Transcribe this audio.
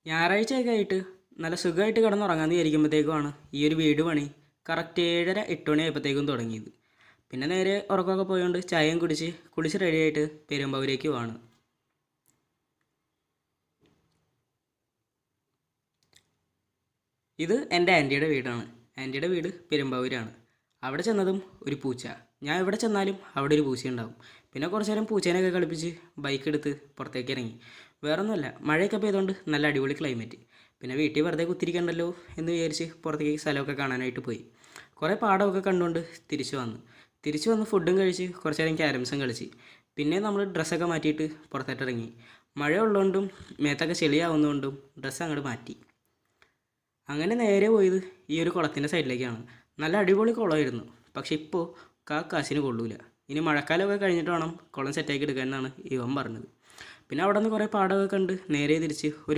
ഞായറാഴ്ചയൊക്കെ ആയിട്ട് നല്ല സുഖമായിട്ട് കിടന്നുറങ്ങാമെന്ന് വിചാരിക്കുമ്പോഴത്തേക്കുമാണ് ഈ ഒരു വീട് പണി കറക്റ്റ് 7:30 8 മണി ആയപ്പോഴത്തേക്കും തുടങ്ങിയത്. പിന്നെ നേരെ ഉറക്കമൊക്കെ പോയതുകൊണ്ട് ചായയും കുടിച്ച് റെഡിയായിട്ട് പെരുമ്പാവൂരേക്ക് പോവാണ്. ഇത് എൻ്റെ ആൻറ്റിയുടെ വീടാണ്. ആൻറ്റിയുടെ വീട് പെരുമ്പാവൂരാണ്. അവിടെ ചെന്നതും ഒരു പൂച്ച. ഞാൻ എവിടെ ചെന്നാലും അവിടെ ഒരു പൂച്ച ഉണ്ടാവും. പിന്നെ കുറച്ച് നേരം പൂച്ചേനെയൊക്കെ കളിപ്പിച്ച് ബൈക്ക് എടുത്ത് പുറത്തേക്ക് ഇറങ്ങി. വേറൊന്നുമല്ല, മഴയൊക്കെ പെയ്തുകൊണ്ട് നല്ല അടിപൊളി ക്ലൈമറ്റ്. പിന്നെ വീട്ടിൽ വെറുതെ കുത്തിരിക്കണ്ടല്ലോ എന്ന് വിചാരിച്ച് പുറത്തേക്ക് സ്ഥലമൊക്കെ കാണാനായിട്ട് പോയി. കുറേ പാടമൊക്കെ കണ്ടുകൊണ്ട് തിരിച്ചു വന്ന് ഫുഡും കഴിച്ച് കുറച്ച് നേരം ക്യാരംസും കളിച്ച് പിന്നെ നമ്മൾ ഡ്രസ്സൊക്കെ മാറ്റിയിട്ട് പുറത്തോട്ടിറങ്ങി. മഴ ഉള്ളതുകൊണ്ടും മേത്തൊക്കെ ചെളിയാവുന്നതുകൊണ്ടും ഡ്രസ്സ് അങ്ങോട്ട് മാറ്റി. അങ്ങനെ നേരെ പോയത് ഈ ഒരു കുളത്തിൻ്റെ സൈഡിലേക്കാണ്. നല്ല അടിപൊളി കുളമായിരുന്നു. പക്ഷെ ഇപ്പോൾ കാശിന് കൊള്ളൂല. ഇനി മഴക്കാലമൊക്കെ കഴിഞ്ഞിട്ട് വേണം കുളം സെറ്റാക്കി എടുക്കാൻ എന്നാണ് ഇവൻ പറഞ്ഞത്. പിന്നെ അവിടെ നിന്ന് കുറേ പാടമൊക്കെ കണ്ട് നേരെ തിരിച്ച് ഒരു